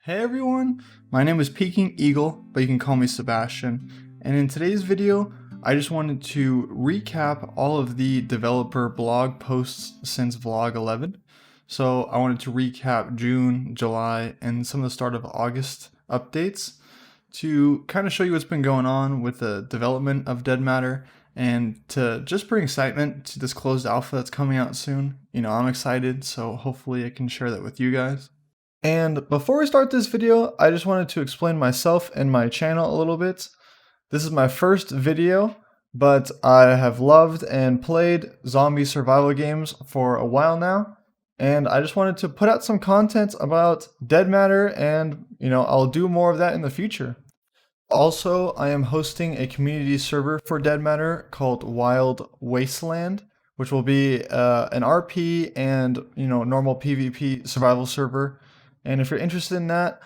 Hey everyone, my name is Piquing Eagle, but you can call me Sebastian, and in today's video, I just wanted to recap all of the developer blog posts since vlog 11. So I wanted to recap June, July, and some of the start of August updates to kind of show you what's been going on with the development of Dead Matter and to just bring excitement to this closed alpha that's coming out soon. I'm excited, so hopefully I can share that with you guys. And before we start this video, I just wanted to explain myself and my channel a little bit. This is my first video, but I have loved and played zombie survival games for a while now, and I just wanted to put out some content about Dead Matter, and I'll do more of that in the future. Also, I am hosting a community server for Dead Matter called Wild Wasteland, which will be an RP and normal PvP survival server. And if you're interested in that,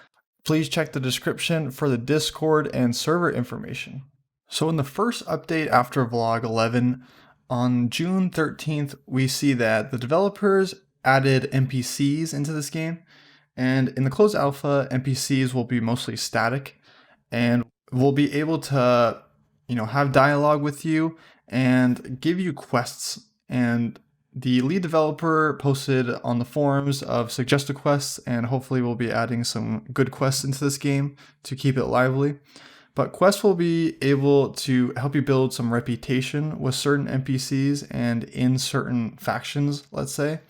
please check the description for the Discord and server information. So in the first update after vlog 11, on June 13th, we see that the developers added NPCs into this game. And in the closed alpha, NPCs will be mostly static and will be able to, have dialogue with you and give you quests. And the lead developer posted on the forums of suggested quests, and hopefully we'll be adding some good quests into this game to keep it lively. But quests will be able to help you build some reputation with certain NPCs and in certain factions, let's say,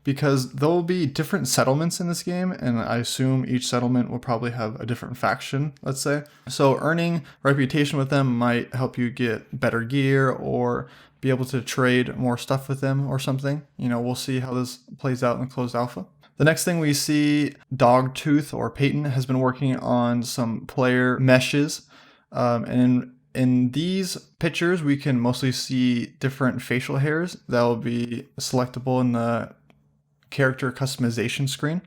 because there will be different settlements in this game, and I assume each settlement will probably have a different faction, let's say. So earning reputation with them might help you get better gear or be able to trade more stuff with them or something. We'll see how this plays out in the closed alpha. The next thing we see, Dogtooth or Peyton has been working on some player meshes. And in these pictures, we can mostly see different facial hairs that will be selectable in the character customization screen.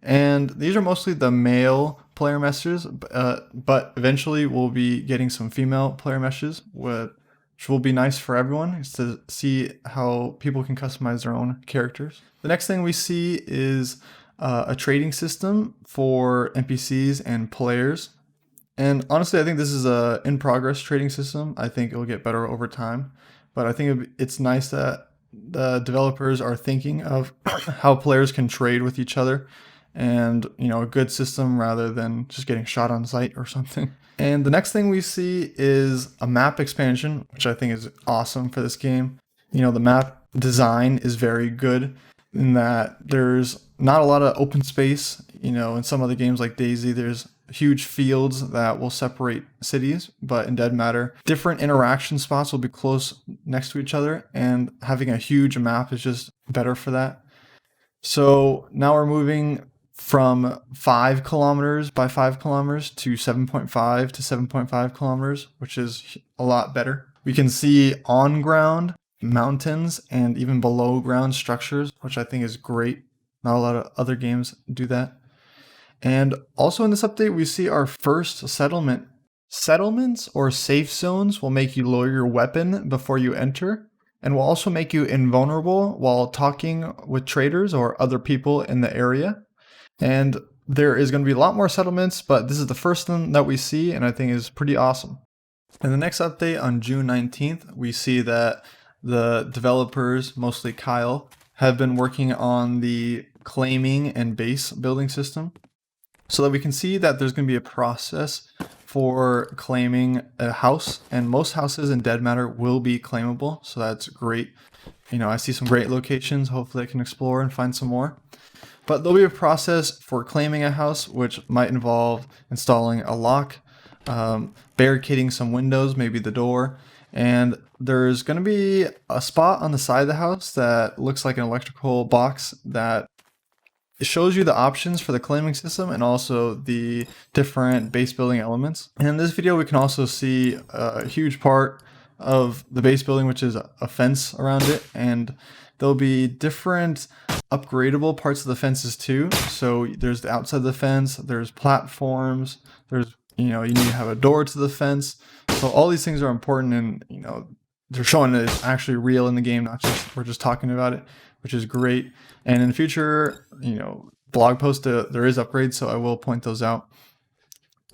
And these are mostly the male player meshes, but eventually we'll be getting some female player meshes, which will be nice for everyone to see how people can customize their own characters. The next thing we see is a trading system for NPCs and players. And honestly, I think this is a in-progress trading system. I think it'll get better over time, but I think it's nice that the developers are thinking of how players can trade with each other and, a good system rather than just getting shot on sight or something. And the next thing we see is a map expansion, which I think is awesome for this game. The map design is very good in that there's not a lot of open space. In some other games like DayZ, there's huge fields that will separate cities, but in Dead Matter, different interaction spots will be close next to each other, and having a huge map is just better for that. So now we're moving from 5 kilometers by 5 kilometers to 7.5 to 7.5 kilometers, which is a lot better. We can see on ground mountains and even below ground structures, which I think is great. Not a lot of other games do that. And also in this update, we see our first settlement. Settlements or safe zones will make you lower your weapon before you enter, and will also make you invulnerable while talking with traders or other people in the area. And there is going to be a lot more settlements, but this is the first one that we see, and I think is pretty awesome. In the next update on June 19th, we see that the developers, mostly Kyle, have been working on the claiming and base building system, so that we can see that there's going to be a process for claiming a house, and most houses in Dead Matter will be claimable, so that's great. I see some great locations. Hopefully I can explore and find some more. But there'll be a process for claiming a house, which might involve installing a lock, barricading some windows, maybe the door, and there's going to be a spot on the side of the house that looks like an electrical box that it shows you the options for the claiming system and also the different base building elements. And in this video, we can also see a huge part of the base building, which is a fence around it. And there'll be different upgradable parts of the fences too. So there's the outside of the fence, there's platforms, there's, you need to have a door to the fence. So all these things are important, and, they're showing that it's actually real in the game, not just we're just talking about it, which is great. And in the future, blog post, there is upgrades, so I will point those out.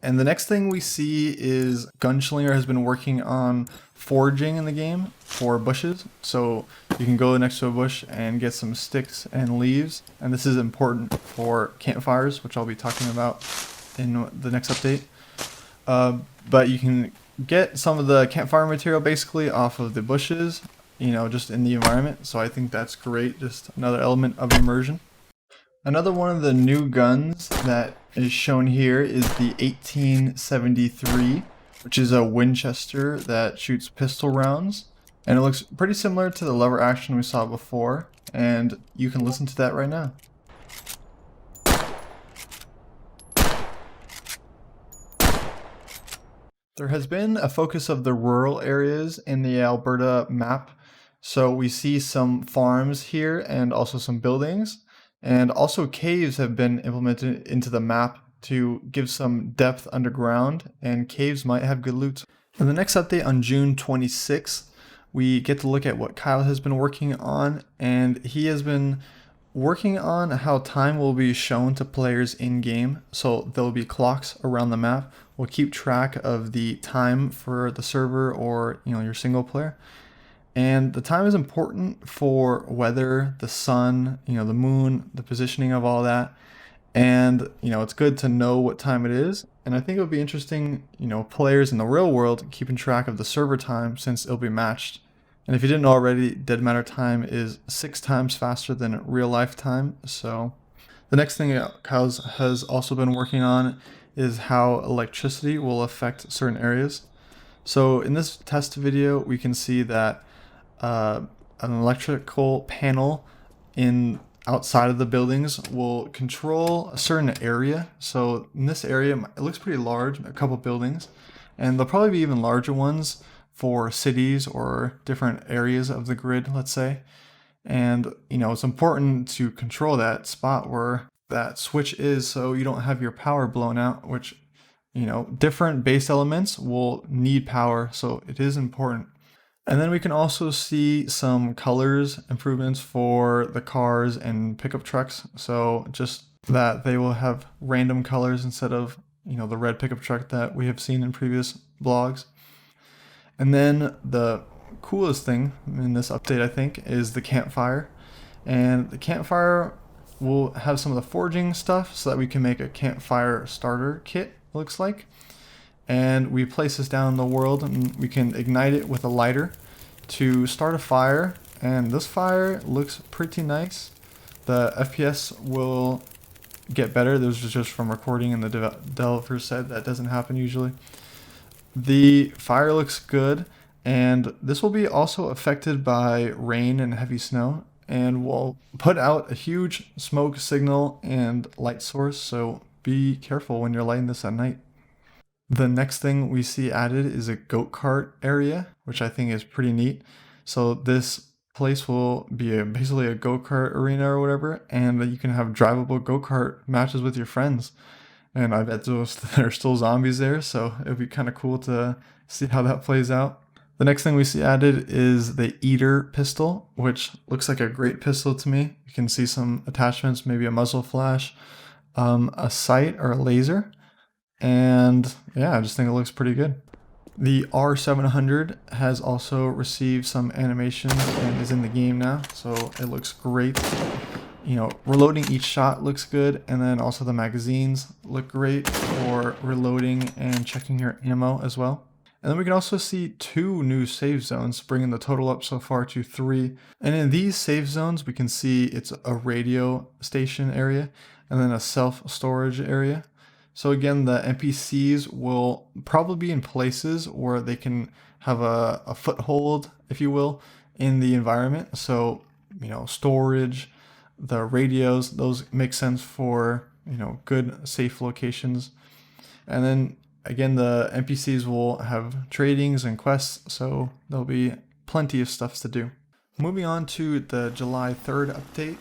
And the next thing we see is Gunslinger has been working on foraging in the game for bushes. So you can go next to a bush and get some sticks and leaves. And this is important for campfires, which I'll be talking about in the next update. But you can get some of the campfire material basically off of the bushes, you know, just in the environment. So I think that's great. Just another element of immersion. Another one of the new guns that is shown here is the 1873, which is a Winchester that shoots pistol rounds. And it looks pretty similar to the lever action we saw before. And you can listen to that right now. There has been a focus of the rural areas in the Alberta map. So we see some farms here and also some buildings. And also caves have been implemented into the map to give some depth underground, and caves might have good loot. In the next update on June 26th, we get to look at what Kyle has been working on, and he has been working on how time will be shown to players in-game. So there will be clocks around the map. We'll keep track of the time for the server or, you know, your single player. And the time is important for weather, the sun, you know, the moon, the positioning of all that. And, you know, it's good to know what time it is. And I think it would be interesting, you know, players in the real world keeping track of the server time since it'll be matched. And if you didn't know already, dead matter time is 6 times faster than real life time. So the next thing Kyle has also been working on is how electricity will affect certain areas. So in this test video, we can see that an electrical panel outside of the buildings will control a certain area. So in this area, it looks pretty large, a couple buildings, and there'll probably be even larger ones for cities or different areas of the grid, let's say. And, you know, it's important to control that spot where that switch is so you don't have your power blown out, which, you know, different base elements will need power, so it is important. And then we can also see some colors improvements for the cars and pickup trucks. So just that they will have random colors instead of, you know, the red pickup truck that we have seen in previous vlogs. And then the coolest thing in this update, I think, is the campfire. And the campfire will have some of the forging stuff so that we can make a campfire starter kit, looks like. And we place this down in the world and we can ignite it with a lighter to start a fire. And this fire looks pretty nice. The FPS will get better. This was just from recording, and the developer said that doesn't happen usually. The fire looks good, and this will be also affected by rain and heavy snow, and will put out a huge smoke signal and light source, so be careful when you're lighting this at night. The next thing we see added is a goat cart area, which I think is pretty neat. So this place will be basically a go-kart arena or whatever, and you can have drivable go-kart matches with your friends. And I bet there's still zombies there, so it would be kind of cool to see how that plays out. The next thing we see added is the Eater pistol, which looks like a great pistol to me. You can see some attachments, maybe a muzzle flash, a sight or a laser. And yeah, I just think it looks pretty good. The R700 has also received some animations and is in the game now, so it looks great. You know, reloading each shot looks good, and then also the magazines look great for reloading and checking your ammo as well. And then we can also see 2 new save zones, bringing the total up so far to 3. And in these save zones, we can see it's a radio station area and then a self-storage area. So again, the NPCs will probably be in places where they can have a foothold, if you will, in the environment. So, you know, storage, the radios, those make sense for, you know, good, safe locations. And then again, the NPCs will have tradings and quests, so there'll be plenty of stuff to do. Moving on to the July 3rd update,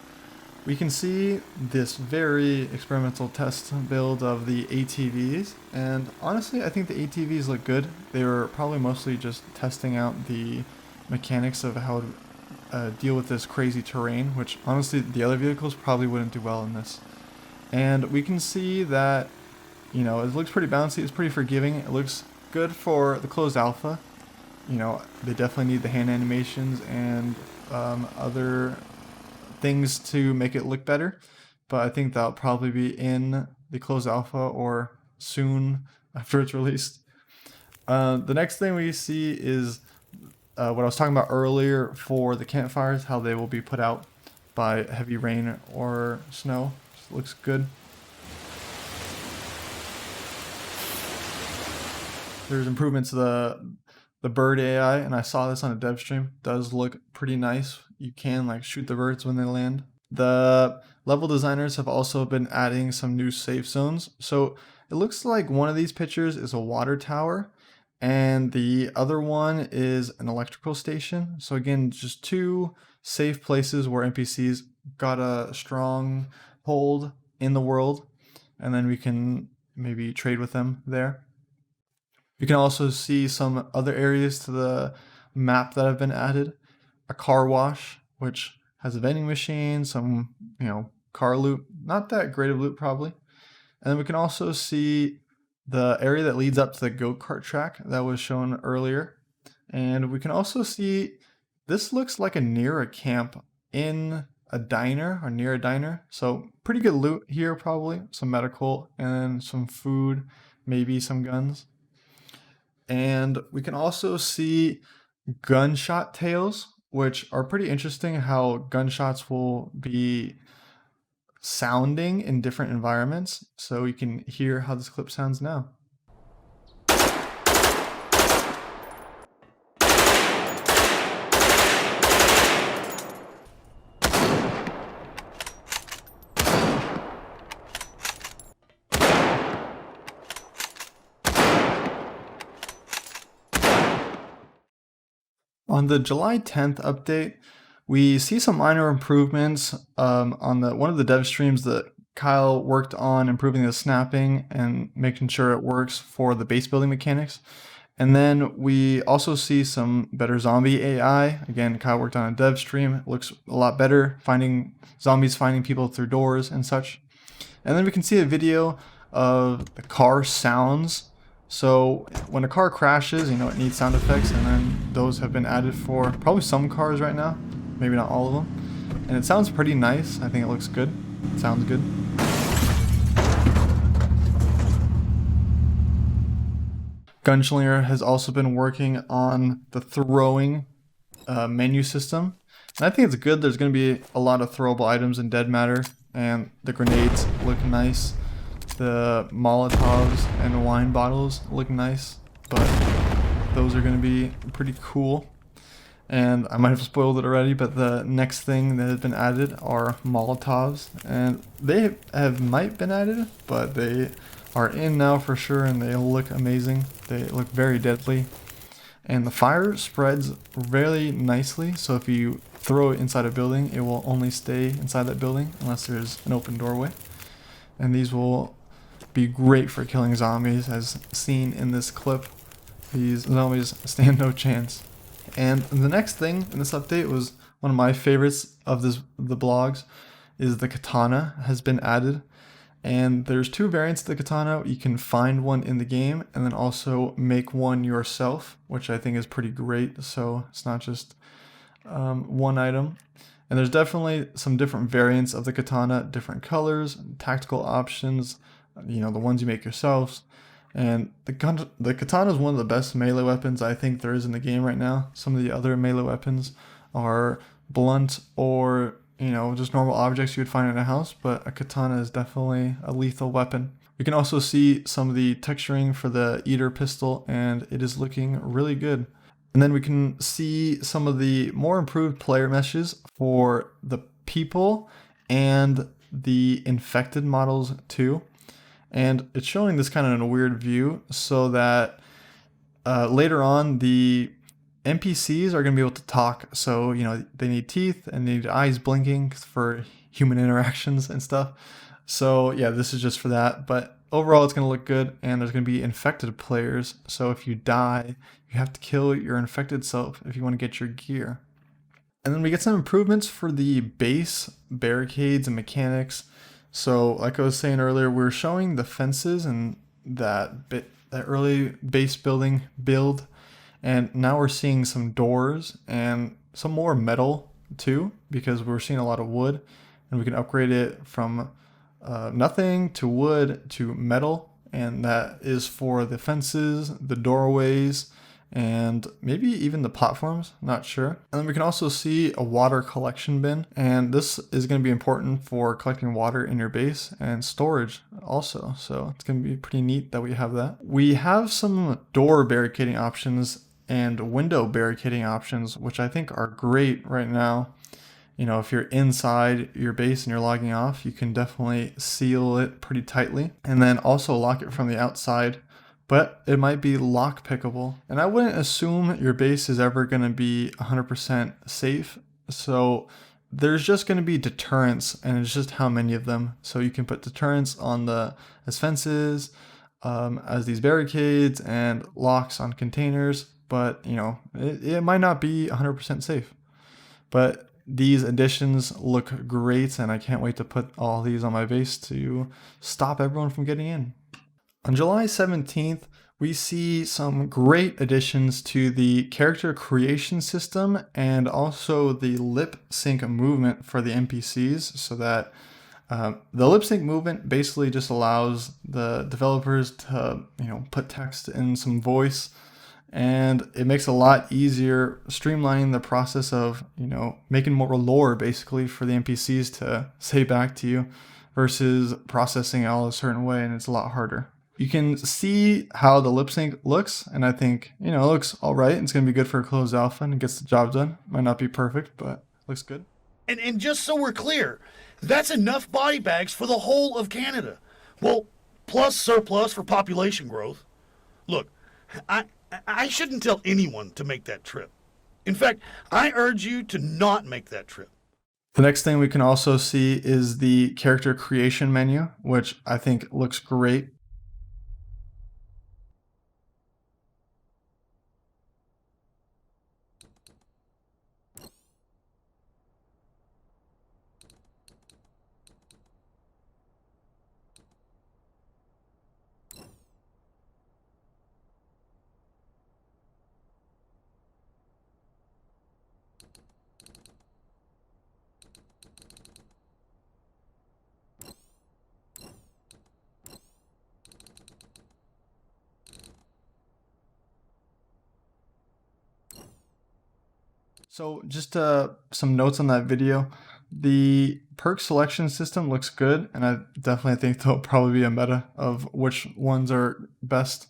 we can see this very experimental test build of the ATVs, and honestly I think the ATVs look good. They were probably mostly just testing out the mechanics of how to deal with this crazy terrain, which honestly the other vehicles probably wouldn't do well in this. And we can see that, you know, it looks pretty bouncy, it's pretty forgiving, it looks good for the closed alpha. You know, they definitely need the hand animations and other things to make it look better, but I think that'll probably be in the closed alpha or soon after it's released. The next thing we see is what I was talking about earlier for the campfires, how they will be put out by heavy rain or snow. Just looks good. There's improvements to the bird AI, and I saw this on a dev stream. Does look pretty nice. You can like shoot the birds when they land. The level designers have also been adding some new safe zones. So it looks like one of these pictures is a water tower and the other one is an electrical station. So again, just two safe places where NPCs got a strong hold in the world, and then we can maybe trade with them there. You can also see some other areas to the map that have been added. A car wash, which has a vending machine, some, you know, car loot. Not that great of loot probably. And then we can also see the area that leads up to the go-kart track that was shown earlier. And we can also see this looks like near a camp in a diner or near a diner. So pretty good loot here probably. Some medical and some food, maybe some guns. And we can also see gunshot tails, which are pretty interesting, how gunshots will be sounding in different environments. So you can hear how this clip sounds now. On the July 10th update, we see some minor improvements on one of the dev streams that Kyle worked on improving the snapping and making sure it works for the base building mechanics. And then we also see some better zombie AI. Again, Kyle worked on a dev stream. It looks a lot better, finding zombies, finding people through doors and such. And then we can see a video of the car sounds. So when a car crashes, you know, it needs sound effects, and then those have been added for probably some cars right now, maybe not all of them. And it sounds pretty nice. I think it looks good. It sounds good. Gunslinger has also been working on the throwing menu system. And I think it's good. There's going to be a lot of throwable items in Dead Matter, and the grenades look nice. The Molotovs and wine bottles look nice, but those are going to be pretty cool. And I might have spoiled it already, but the next thing that has been added are Molotovs, and they might been added, but they are in now for sure, and they look amazing. They look very deadly, and the fire spreads really nicely. So if you throw it inside a building, it will only stay inside that building unless there's an open doorway. And these will be great for killing zombies, as seen in this clip. These zombies stand no chance. And the next thing in this update was one of my favorites of the blogs, is the katana has been added. And there's two variants of the katana. You can find one in the game and then also make one yourself, which I think is pretty great. So it's not just one item. And there's definitely some different variants of the katana, different colors, tactical options, you know, the ones you make yourselves. And the katana is one of the best melee weapons I think there is in the game right now. Some of the other melee weapons are blunt or, you know, just normal objects you would find in a house, but a katana is definitely a lethal weapon. We can also see some of the texturing for the Eater pistol, and it is looking really good. And then we can see some of the more improved player meshes for the people and the infected models too. And it's showing this kind of in a weird view so that later on the NPCs are going to be able to talk. So, you know, they need teeth and they need eyes blinking for human interactions and stuff. So yeah, this is just for that. But overall, it's going to look good, and there's going to be infected players. So if you die, you have to kill your infected self if you want to get your gear. And then we get some improvements for the base barricades and mechanics. So like I was saying earlier, we're showing the fences and that early base building build, and now we're seeing some doors and some more metal too, because we're seeing a lot of wood, and we can upgrade it from nothing to wood to metal, and that is for the fences, the doorways, and maybe even the platforms, not sure. And then we can also see a water collection bin, and this is going to be important for collecting water in your base and storage also. So it's going to be pretty neat that we have that. We have some door barricading options and window barricading options, which I think are great right now. You know, if you're inside your base and you're logging off, you can definitely seal it pretty tightly, and then also lock it from the outside, but it might be lock pickable. And I wouldn't assume your base is ever going to be 100% safe. So there's just going to be deterrents, and it's just how many of them. So you can put deterrents on as fences, as these barricades, and locks on containers, but you know, it might not be 100% safe. But these additions look great, and I can't wait to put all these on my base to stop everyone from getting in. On July 17th, we see some great additions to the character creation system and also the lip sync movement for the NPCs, so that the lip sync movement basically just allows the developers to, you know, put text in some voice, and it makes it a lot easier streamlining the process of, you know, making more lore basically for the NPCs to say back to you versus processing it all a certain way, and it's a lot harder. You can see how the lip sync looks, and I think, you know, it looks all right. It's going to be good for a closed alpha and it gets the job done. Might not be perfect, but looks good. And just so we're clear, that's enough body bags for the whole of Canada. Well, plus surplus for population growth. Look, I shouldn't tell anyone to make that trip. In fact, I urge you to not make that trip. The next thing we can also see is the character creation menu, which I think looks great. So just some notes on that video. The perk selection system looks good, and I definitely think there'll probably be a meta of which ones are best.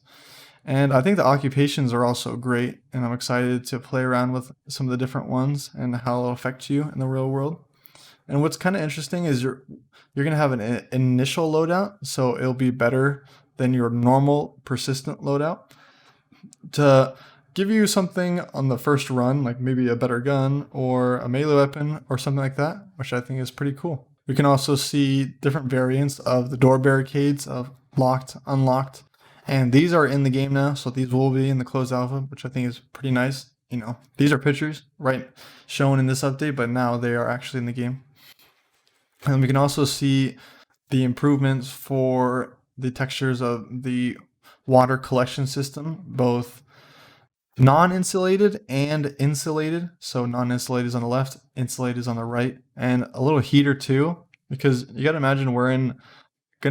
And I think the occupations are also great, and I'm excited to play around with some of the different ones and how it'll affect you in the real world. And what's kind of interesting is you're gonna have an initial loadout, so it'll be better than your normal persistent loadout to give you something on the first run, like maybe a better gun or a melee weapon or something like that, which I think is pretty cool. We can also see different variants of the door barricades of locked, unlocked, and these are in the game now, so these will be in the closed alpha, which I think is pretty nice. You know, these are pictures, right, shown in this update, but now they are actually in the game. And we can also see the improvements for the textures of the water collection system, both non-insulated and insulated. So non-insulated is on the left, insulated is on the right, and a little heater too, because you got to imagine we're going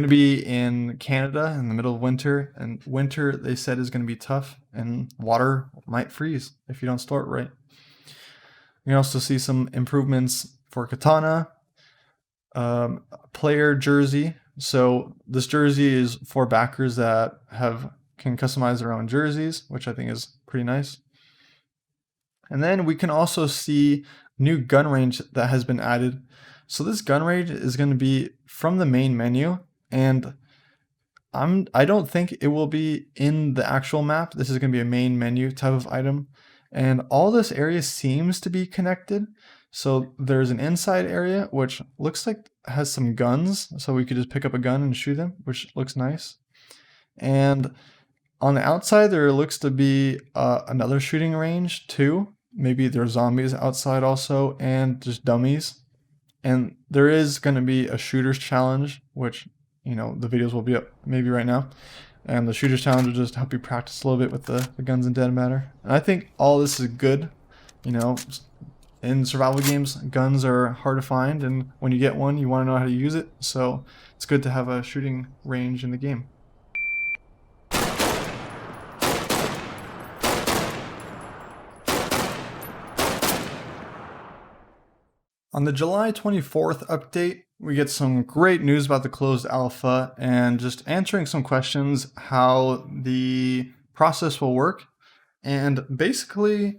to be in Canada in the middle of winter, and winter they said is going to be tough, and water might freeze if you don't store it right. You can also see some improvements for katana, player jersey. So this jersey is for backers that can customize their own jerseys, which I think is pretty nice. And then we can also see new gun range that has been added. So this gun range is going to be from the main menu, and I don't think it will be in the actual map. This is going to be a main menu type of item, and all this area seems to be connected. So there's an inside area which looks like has some guns, so we could just pick up a gun and shoot them, which looks nice. And on the outside, there looks to be another shooting range too. Maybe there's zombies outside also, and just dummies. And there is going to be a shooters challenge, which, you know, the videos will be up maybe right now. And the shooters challenge will just help you practice a little bit with the guns in dead matter. And I think all this is good. You know, in survival games, guns are hard to find, and when you get one, you want to know how to use it. So it's good to have a shooting range in the game. On the July 24th update, we get some great news about the closed alpha and just answering some questions how the process will work. And basically,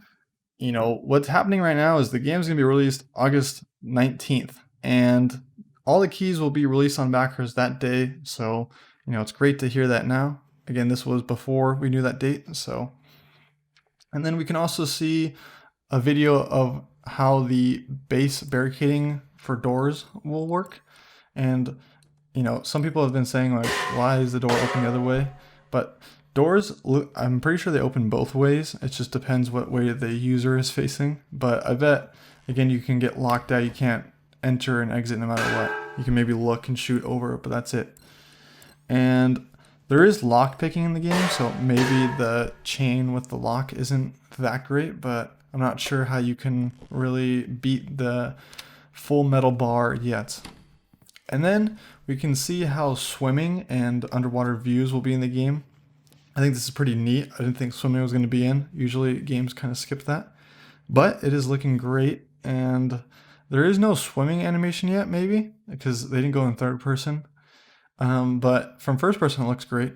you know, what's happening right now is the game's going to be released August 19th, and all the keys will be released on backers that day. So, you know, it's great to hear that now. Again, this was before we knew that date. So, and then we can also see a video of how the base barricading for doors will work. And, you know, some people have been saying, like, why is the door open the other way? But doors, I'm pretty sure they open both ways. It just depends what way the user is facing. But I bet, again, you can get locked out. You can't enter and exit no matter what. You can maybe look and shoot over it, but that's it. And there is lock picking in the game, so maybe the chain with the lock isn't that great, but I'm not sure how you can really beat the full metal bar yet. And then we can see how swimming and underwater views will be in the game. I think this is pretty neat. I didn't think swimming was going to be in. Usually games kind of skip that. But it is looking great, and there is no swimming animation yet, maybe, because they didn't go in third person. But from first person, it looks great.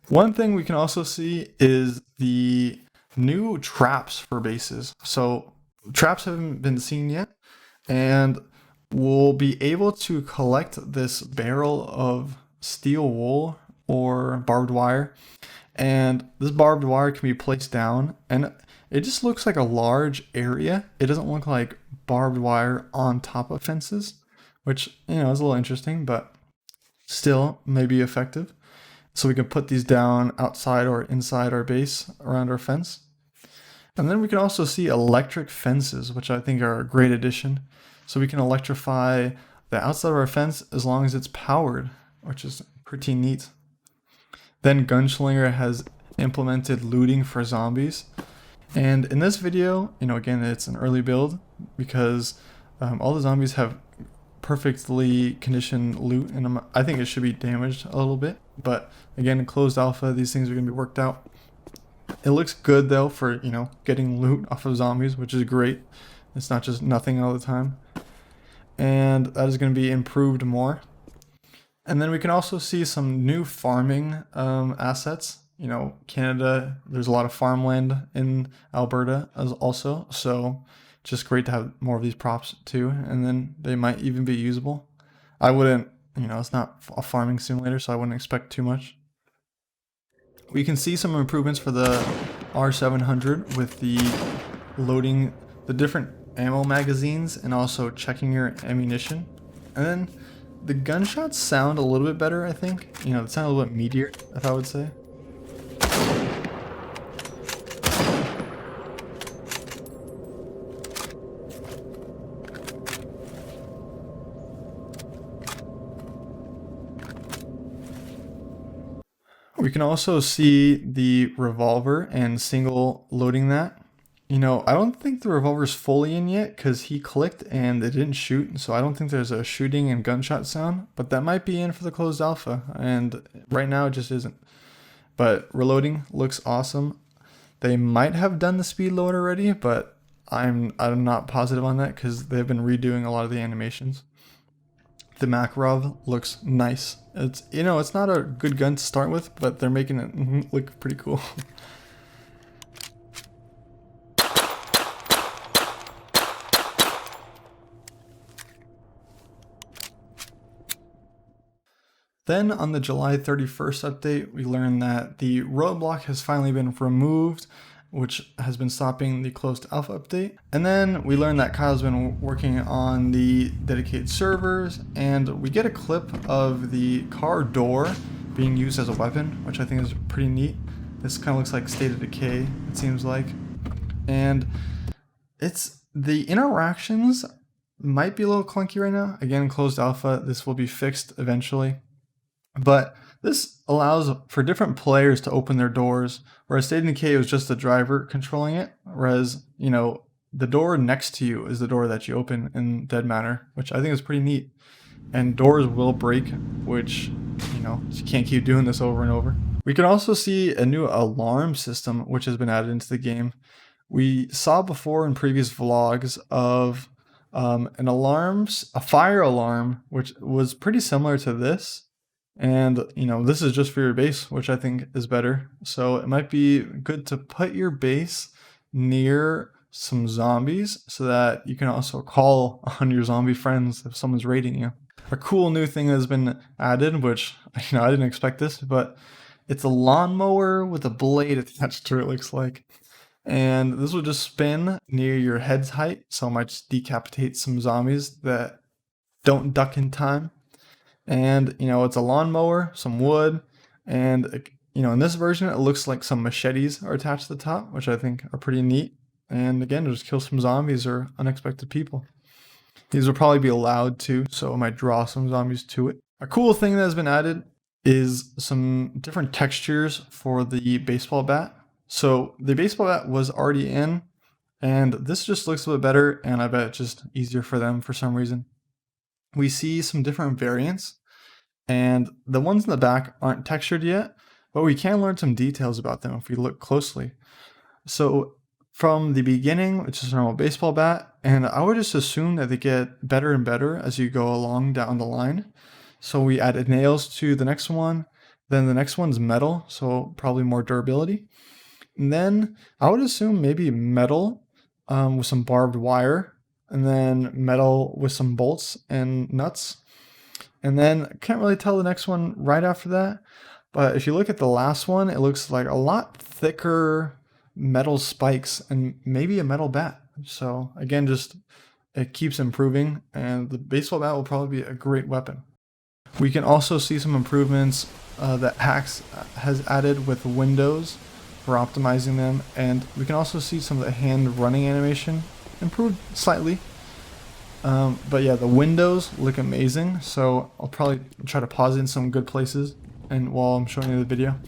One thing we can also see is the new traps for bases. So traps haven't been seen yet, and we'll be able to collect this barrel of steel wool or barbed wire, and this barbed wire can be placed down, and it just looks like a large area. It doesn't look like barbed wire on top of fences, which, you know, is a little interesting, but still may be effective. So we can put these down outside or inside our base around our fence. And then we can also see electric fences, which I think are a great addition. So we can electrify the outside of our fence as long as it's powered, which is pretty neat. Then Gunslinger has implemented looting for zombies. And in this video, you know, again, it's an early build because all the zombies have perfectly conditioned loot, and I think it should be damaged a little bit. But again, in closed alpha, these things are going to be worked out. It looks good though for, you know, getting loot off of zombies, which is great. It's not just nothing all the time. And that is going to be improved more. And then we can also see some new farming assets. You know, Canada, there's a lot of farmland in Alberta as also. So just great to have more of these props too. And then they might even be usable. I wouldn't, you know, it's not a farming simulator, so I wouldn't expect too much. We can see some improvements for the R700 with the loading the different ammo magazines and also checking your ammunition. And then the gunshots sound a little bit better, I think. You know, they sound a little bit meatier, if I would say. We can also see the revolver and single loading that. You know, I don't think the revolver's fully in yet because he clicked and it didn't shoot. So I don't think there's a shooting and gunshot sound, but that might be in for the closed alpha. And right now it just isn't. But reloading looks awesome. They might have done the speed load already, but I'm not positive on that because they've been redoing a lot of the animations. The Makarov looks nice. It's, you know, it's not a good gun to start with, but they're making it look pretty cool. Then on the July 31st update, we learned that the roadblock has finally been removed, which has been stopping the closed alpha update. And then we learned that Kyle's been working on the dedicated servers, and we get a clip of the car door being used as a weapon, which I think is pretty neat. This kind of looks like State of Decay, it seems like. And it's the interactions might be a little clunky right now. Again, closed alpha, this will be fixed eventually. But this allows for different players to open their doors, whereas State and Decay was just the driver controlling it, whereas, you know, the door next to you is the door that you open in Dead Matter, which I think is pretty neat. And doors will break, which, you know, you can't keep doing this over and over. We can also see a new alarm system which has been added into the game. We saw before in previous vlogs of a fire alarm, which was pretty similar to this. And, you know, this is just for your base, which I think is better. So it might be good to put your base near some zombies so that you can also call on your zombie friends if someone's raiding you. A cool new thing has been added, which, you know, I didn't expect this, but it's a lawnmower with a blade attached to it, looks like. And this will just spin near your head's height, so it might just decapitate some zombies that don't duck in time. And, you know, it's a lawnmower, some wood, and, you know, in this version, it looks like some machetes are attached to the top, which I think are pretty neat. And again, just kill some zombies or unexpected people. These will probably be allowed to, so it might draw some zombies to it. A cool thing that has been added is some different textures for the baseball bat. So the baseball bat was already in, and this just looks a bit better, and I bet it's just easier for them for some reason. We see some different variants, and the ones in the back aren't textured yet, but we can learn some details about them if we look closely. So from the beginning, it's just a normal baseball bat, and I would just assume that they get better and better as you go along down the line. So we added nails to the next one, then the next one's metal, so probably more durability. And then I would assume maybe metal with some barbed wire, and then metal with some bolts and nuts. And then I can't really tell the next one right after that, but if you look at the last one, it looks like a lot thicker metal spikes and maybe a metal bat. So again, just it keeps improving, and the baseball bat will probably be a great weapon. We can also see some improvements that Hacks has added with windows for optimizing them, and we can also see some of the hand running animation improved slightly. But yeah, the windows look amazing, so I'll probably try to pause it in some good places and while I'm showing you the video.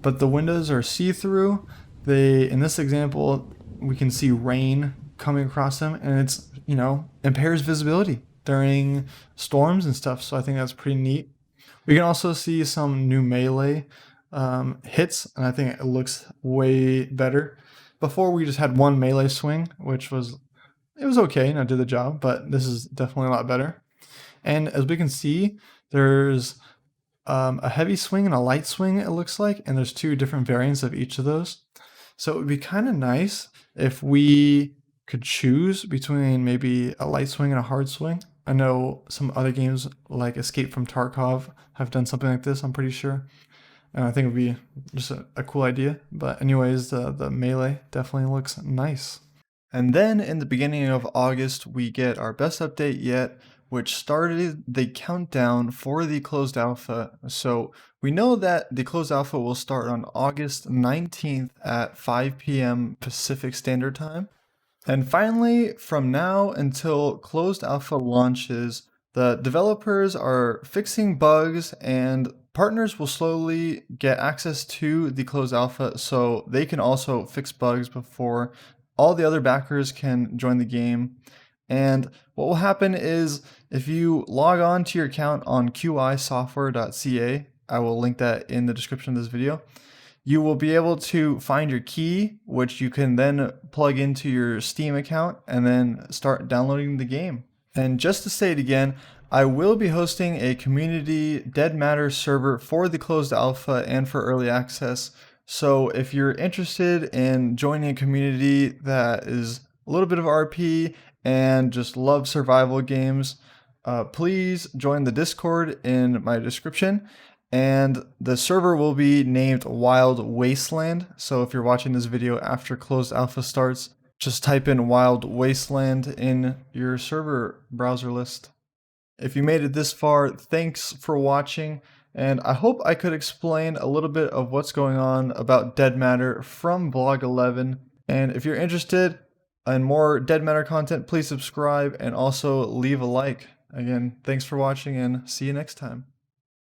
But the windows are see-through. In this example, we can see rain coming across them, and it's, you know, impairs visibility during storms and stuff, so I think that's pretty neat. We can also see some new melee hits, and I think it looks way better. Before we just had one melee swing, which was okay and I did the job, but this is definitely a lot better. And as we can see, there's a heavy swing and a light swing, it looks like, and there's two different variants of each of those. So it would be kind of nice if we could choose between maybe a light swing and a hard swing. I know some other games like Escape from Tarkov have done something like this, I'm pretty sure. And I think it would be just a cool idea. But anyways, the melee definitely looks nice. And then in the beginning of August, we get our best update yet, which started the countdown for the closed alpha. So we know that the closed alpha will start on August 19th at 5 p.m. Pacific Standard Time. And finally, from now until closed alpha launches, the developers are fixing bugs, and partners will slowly get access to the closed alpha so they can also fix bugs before all the other backers can join the game. And what will happen is if you log on to your account on qisoftware.ca, I will link that in the description of this video, you will be able to find your key, which you can then plug into your Steam account and then start downloading the game. And just to say it again, I will be hosting a community Dead Matter server for the closed alpha and for early access. So if you're interested in joining a community that is a little bit of RP and just love survival games, please join the Discord in my description. And the server will be named Wild Wasteland. So if you're watching this video after closed alpha starts, just type in Wild Wasteland in your server browser list. If you made it this far, thanks for watching. And I hope I could explain a little bit of what's going on about Dead Matter from Vlog 11. And if you're interested, and more Dead Matter content, please subscribe and also leave a like. Again, thanks for watching and see you next time.